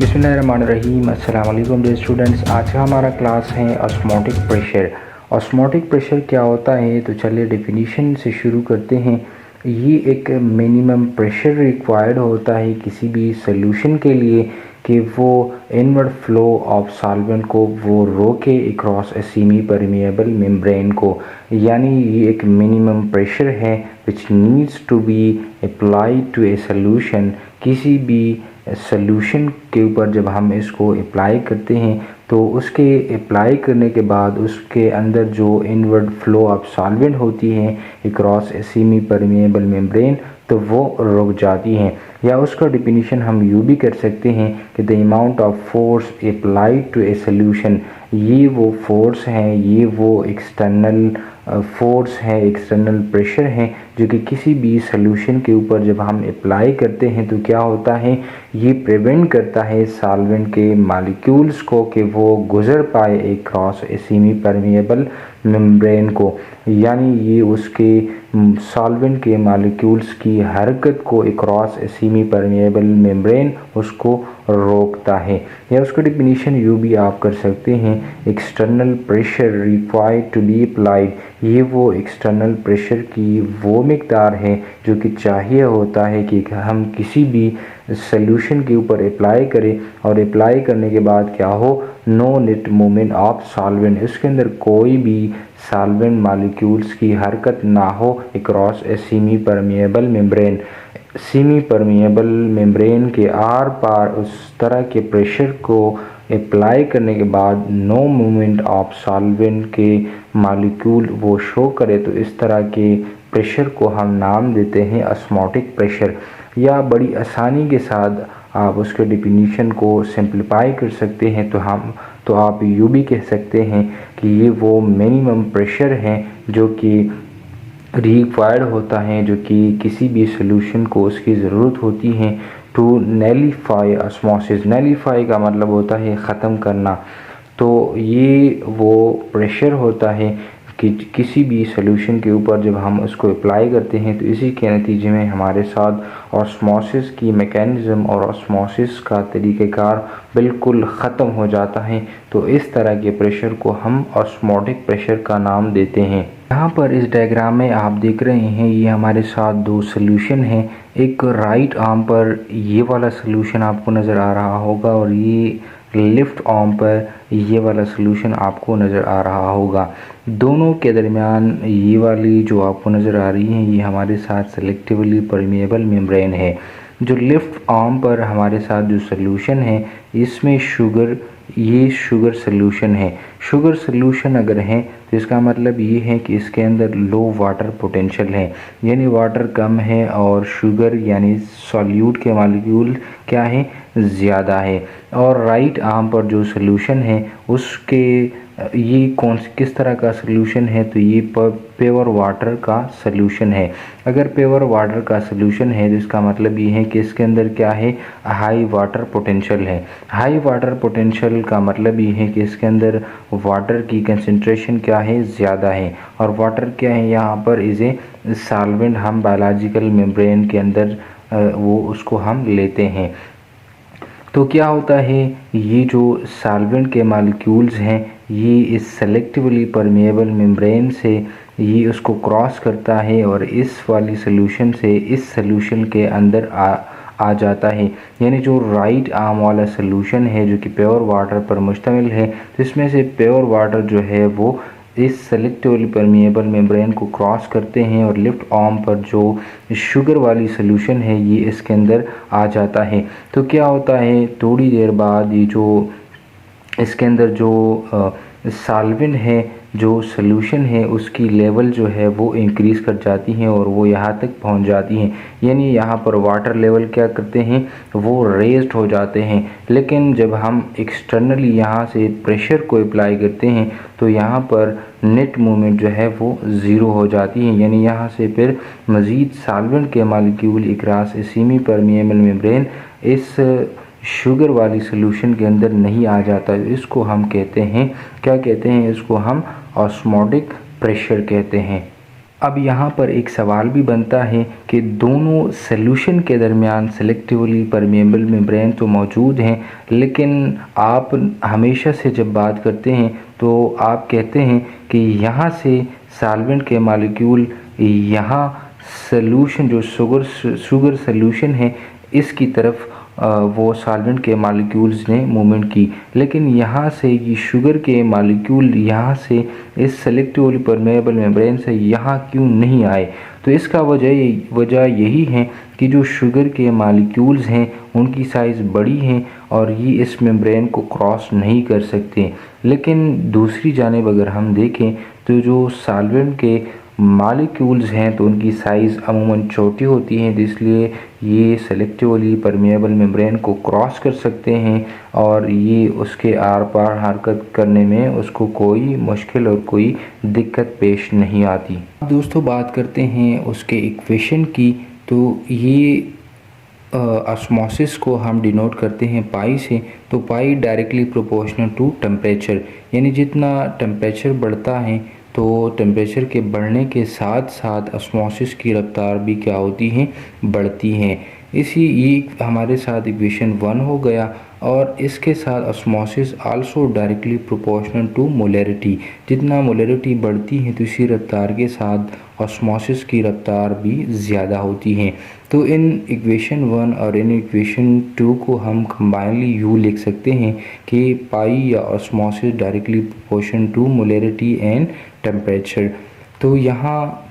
बिस्मिल्लाहिर्रहमानिर्रहीम। अस्सलाम वालेकुम डियर स्टूडेंट्स। आज का हमारा क्लास है ऑस्मोटिक प्रेशर। ऑस्मोटिक प्रेशर क्या होता है, तो चलिए डेफिनेशन से शुरू करते हैं। ये एक मिनिमम प्रेशर रिक्वायर्ड होता है किसी भी सॉल्यूशन के लिए कि वो इनवर्ड फ्लो ऑफ सॉल्वेंट को वो रोके across a semi permeable membrane को। यानी ये एक मिनिमम प्रेशर है which needs to be applied to a solution. किसी भी सॉल्यूशन के ऊपर जब हम इसको अप्लाई करते हैं तो उसके अप्लाई करने के बाद उसके अंदर जो इनवर्ड फ्लो ऑफ सॉल्वेंट होती है अक्रॉस सेमी परमिएबल मेम्ब्रेन, तो वो रुक जाती हैं। या उसका डिफिनीशन हम यूँ भी कर सकते हैं कि the amount of force applied to a solution. ये वो फोर्स हैं, ये वो एक्सटर्नल फोर्स है, एक्सटर्नल प्रेशर है जो कि किसी भी सॉल्यूशन के ऊपर जब हम अप्लाई करते हैं तो क्या होता है, ये प्रिवेंट करता है सॉल्वेंट के मॉलिक्यूल्स को कि वो गुज़र पाए एक क्रॉस सेमी परमिएबल मेम्ब्रेन को। यानी ये उसके सॉल्वेंट के मॉलिक्यूल्स की हरकत को अक्रॉस सेमी परमिएबल मेम्ब्रेन उसको रोकता है। या उसका डिफिनीशन यूँ भी आप कर सकते हैं, external pressure required to be applied. ये वो एक्सटर्नल प्रेशर की वो मिकदार है जो कि चाहिए होता है कि हम किसी भी सॉल्यूशन के ऊपर अप्लाई करें और अप्लाई करने के बाद क्या हो, no net movement of solvent, इसके अंदर कोई भी सॉल्वेंट मॉलिक्यूल्स की हरकत ना हो across a semi permeable membrane. Semi permeable membrane के आर पार उस तरह के प्रेशर को अप्लाई करने के बाद नो मूवमेंट ऑफ सॉल्वेंट के मॉलिक्यूल वो शो करे, तो इस तरह के प्रेशर को हम नाम देते हैं ऑस्मोटिक प्रेशर। या बड़ी आसानी के साथ आप उसके डिफिनीशन को सिंप्लीफाई कर सकते हैं तो आप यूँ भी कह सकते हैं कि ये वो मिनिमम प्रेशर है जो कि रिक्वायर्ड होता है, जो कि किसी भी सॉल्यूशन को उसकी ज़रूरत होती है टू नैलीफाई ऑस्मोसिस। नैलीफाई का मतलब होता है ख़त्म करना। तो ये वो प्रेशर होता है कि किसी भी सॉल्यूशन के ऊपर जब हम उसको अप्लाई करते हैं तो इसी के नतीजे में हमारे साथ ऑस्मोसिस की मैकेनिज़्म और ऑस्मोसिस का तरीक़ेकार बिल्कुल ख़त्म हो जाता है। तो इस तरह के प्रेशर को हम ऑस्मोटिक प्रेशर का नाम देते हैं। यहाँ पर इस डायग्राम में आप देख रहे हैं, ये हमारे साथ दो सॉल्यूशन हैं। एक राइट आर्म पर ये वाला सॉल्यूशन आपको नज़र आ रहा होगा और ये लेफ़्ट आर्म पर ये वाला सॉल्यूशन आपको नज़र आ रहा होगा। दोनों के दरमियान ये वाली जो आपको नज़र आ रही है ये हमारे साथ सेलेक्टिवली परमिएबल मेम्ब्रेन है। जो लेफ़्ट आर्म पर हमारे साथ जो सॉल्यूशन है इसमें ये शुगर सॉल्यूशन है। शुगर सॉल्यूशन अगर है तो इसका मतलब ये है कि इसके अंदर लो वाटर पोटेंशियल है, यानी वाटर कम है और शुगर यानी सॉल्यूट के मॉलिक्यूल क्या है, ज़्यादा है। और राइट आर्म पर जो सॉल्यूशन है उसके ये किस तरह का सॉल्यूशन है, तो ये प्योर वाटर का सॉल्यूशन है। अगर प्योर वाटर का सॉल्यूशन है तो इसका मतलब ये है कि इसके अंदर क्या है, हाई वाटर पोटेंशियल है। हाई वाटर पोटेंशियल का मतलब ये है कि इसके अंदर वाटर की कंसंट्रेशन क्या है, ज़्यादा है। और वाटर क्या है यहाँ पर, इज़ ए सॉल्वेंट हम बायोलॉजिकल मेम्ब्रेन के अंदर वो उसको हम लेते हैं। तो क्या होता है, ये जो सॉल्वेंट के मॉलिक्यूल्स हैं ये इस सेलेक्टिवली परमिएबल मेम्ब्रेन से ये उसको क्रॉस करता है और इस वाली सॉल्यूशन से इस सॉल्यूशन के अंदर आ जाता है। यानी जो राइट आर्म वाला सॉल्यूशन है जो कि प्योर वाटर पर मुश्तमिल है, तो इसमें से प्योर वाटर जो है वो इस सेलेक्टिवली परमिएबल मेम्ब्रेन को क्रॉस करते हैं और लेफ़्ट आर्म पर जो शुगर वाली सॉल्यूशन है ये इसके अंदर आ जाता है। तो क्या होता है, थोड़ी देर बाद ये जो इसके अंदर जो सॉल्वेंट है, जो सॉल्यूशन है उसकी लेवल जो है वो इंक्रीज़ कर जाती हैं और वो यहाँ तक पहुँच जाती हैं। यानी यहाँ पर वाटर लेवल क्या करते हैं, वो रेज्ड हो जाते हैं। लेकिन जब हम एक्सटर्नली यहाँ से प्रेशर को अप्लाई करते हैं तो यहाँ पर नेट मूवमेंट जो है वो ज़ीरो हो जाती है। यानी यहाँ से फिर मज़ीद सॉल्वेंट के molecule across semi permeable membrane इस शुगर वाली सॉल्यूशन के अंदर नहीं आ जाता। इसको हम कहते हैं, क्या कहते हैं, इसको हम ऑस्मोटिक प्रेशर कहते हैं। अब यहाँ पर एक सवाल भी बनता है कि दोनों सॉल्यूशन के दरमियान सेलेक्टिवली परमेएबल मेम्ब्रेन तो मौजूद हैं, लेकिन आप हमेशा से जब बात करते हैं तो आप कहते हैं कि यहाँ से सॉल्वेंट के मॉलिक्यूल यहाँ सॉल्यूशन जो शुगर सॉल्यूशन है इसकी तरफ वो सॉल्वेंट के मॉलिक्यूल्स ने मूवमेंट की, लेकिन यहाँ से ये शुगर के मॉलिक्यूल यहाँ से इस सेलेक्टिवली परमेएबल मेम्ब्रेन से यहाँ क्यों नहीं आए। तो इसका वजह यही है कि जो शुगर के मॉलिक्यूल्स हैं उनकी साइज़ बड़ी हैं और ये इस मेम्ब्रेन को क्रॉस नहीं कर सकते। लेकिन दूसरी जानिब अगर हम देखें तो जो सॉल्वेंट के मॉलिक्यूल्स हैं तो उनकी साइज़ अमूमन छोटी होती हैं, इसलिए ये सेलेक्टिवली परमेएबल मेम्ब्रेन को क्रॉस कर सकते हैं और ये उसके आर पार हरकत करने में उसको कोई मुश्किल और कोई दिक्कत पेश नहीं आती। दोस्तों बात करते हैं उसके इक्वेशन की। तो ये ऑस्मोसिस को हम डिनोट करते हैं पाई से। तो पाई डायरेक्टली प्रोपोर्शनल टू टेम्परेचर, यानी जितना टेम्परेचर बढ़ता है तो टेम्परेचर के बढ़ने के साथ साथ ऑस्मोसिस की रफ्तार भी क्या होती है, बढ़ती हैं। ये हमारे साथ इक्वेशन 1 हो गया और इसके साथ osmosis also directly proportional to molarity, जितना मोलैरिटी बढ़ती है तो इसी रफ्तार के साथ ऑस्मोसिस की रफ्तार भी ज़्यादा होती है। तो इन इक्वेशन 1 और इन इक्वेशन 2 को हम कंबाइनली यूँ लिख सकते हैं कि पाई या osmosis directly proportional to molarity and temperature. तो यहाँ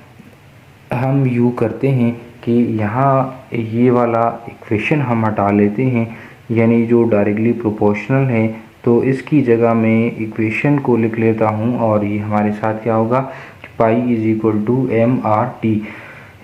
हम यूँ करते हैं कि यहाँ ये वाला इक्वेशन हम हटा लेते हैं, यानी जो डायरेक्टली प्रोपोर्शनल है तो इसकी जगह मैं इक्वेशन को लिख लेता हूँ और ये हमारे साथ क्या होगा, पाई इज़ इक्वल टू MRT।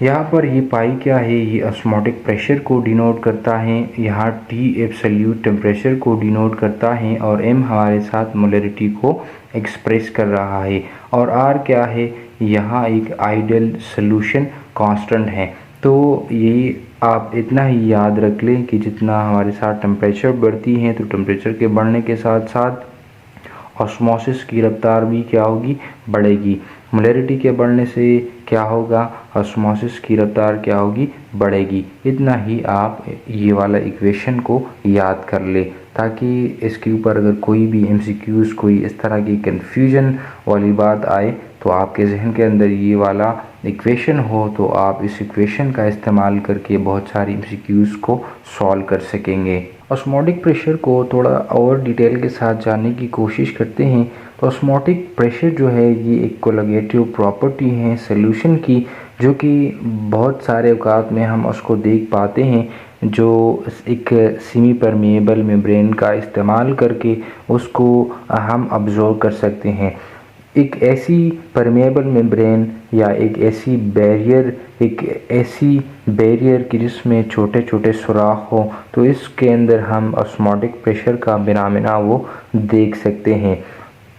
यहाँ पर ये पाई क्या है, ये ऑस्मोटिक प्रेशर को डिनोट करता है, यहाँ T एब्सोल्यूट टेम्परेचर को डिनोट करता है और M हमारे साथ मोलैरिटी को एक्सप्रेस कर रहा है और R क्या है, यहाँ एक आइडियल सॉल्यूशन कांस्टेंट है। तो यही आप इतना ही याद रख लें कि जितना हमारे साथ टेम्परेचर बढ़ती है तो टेम्परेचर के बढ़ने के साथ साथ ऑस्मोसिस की रफ्तार भी क्या होगी, बढ़ेगी। मोलैरिटी के बढ़ने से क्या होगा, ऑस्मोसिस की रफ्तार क्या होगी, बढ़ेगी। इतना ही आप ये वाला इक्वेशन को याद कर ले ताकि इसके ऊपर अगर कोई भी MCQs कोई इस तरह की कन्फ्यूजन वाली बात आए तो आपके जहन के अंदर ये वाला इक्वेशन हो तो आप इस इक्वेशन का इस्तेमाल करके बहुत सारी MCQs को सॉल्व कर सकेंगे। ऑस्मोटिक प्रेशर को थोड़ा और डिटेल के साथ जानने की कोशिश करते हैं। तो ऑस्मोटिक प्रेशर जो है ये एक कोलगेटिव प्रॉपर्टी है सॉल्यूशन की, जो कि बहुत सारे औकात में हम उसको देख पाते हैं, जो एक सेमी परमेएबल मेम्ब्रेन का इस्तेमाल करके उसको हम अब्जॉर्ब कर सकते हैं। एक ऐसी परमेएबल मेम्ब्रेन या एक ऐसी बैरियर की जिसमें छोटे छोटे सुराख हो तो इसके अंदर हम ऑस्मोटिक प्रेशर का बिनामिना वो देख सकते हैं।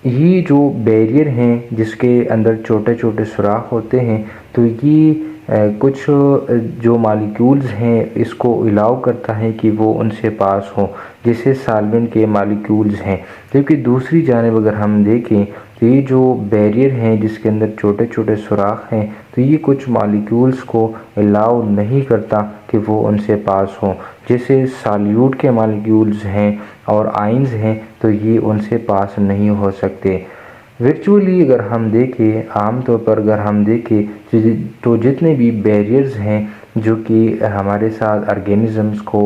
ये जो बैरियर हैं जिसके अंदर छोटे छोटे सुराख होते हैं तो ये कुछ जो मॉलिक्यूल्स हैं इसको अलाउ करता है कि वो उनसे पास हो, जैसे सॉल्वेंट के मॉलिक्यूल्स हैं। जबकि दूसरी जानिब अगर हम देखें तो ये जो बैरियर हैं जिसके अंदर छोटे छोटे सुराख हैं तो ये कुछ मॉलिक्यूल्स को अलाउ नहीं करता कि वो उनसे पास हो, जैसे सॉल्यूट के मॉलिक्यूल्स हैं और आयंस हैं तो ये उनसे पास नहीं हो सकते। वर्चुअली अगर हम देखें, आमतौर पर अगर हम देखें तो जितने भी बैरियर्स हैं जो कि हमारे साथ ऑर्गेनिज़म्स को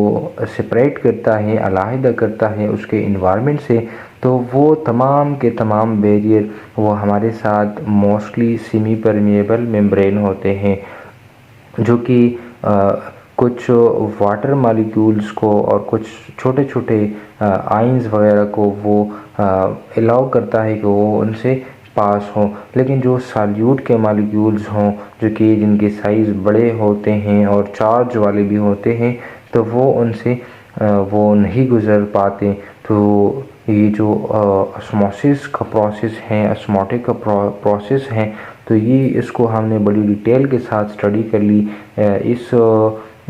सेपरेट करता है, अलहदा करता है उसके इन्वायरमेंट से, तो वो तमाम के तमाम बैरियर वो हमारे साथ मोस्टली सेमी परमेएबल मेम्ब्रेन होते हैं, जो कि कुछ वाटर मॉलिक्यूल्स को और कुछ छोटे छोटे आयंस वगैरह को वो अलाउ करता है कि वो उनसे पास हो। लेकिन जो सॉल्यूट के मॉलिक्यूल्स हों जो कि जिनके साइज़ बड़े होते हैं और चार्ज वाले भी होते हैं तो वो उनसे वो नहीं गुज़र पाते। तो ये जो ऑस्मोसिस का प्रोसेस है, ऑस्मोटिक का प्रोसेस है, तो ये इसको हमने बड़ी डिटेल के साथ स्टडी कर ली। इस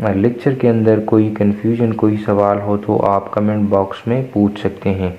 लेक्चर के अंदर कोई कन्फ्यूजन, कोई सवाल हो तो आप कमेंट बॉक्स में पूछ सकते हैं।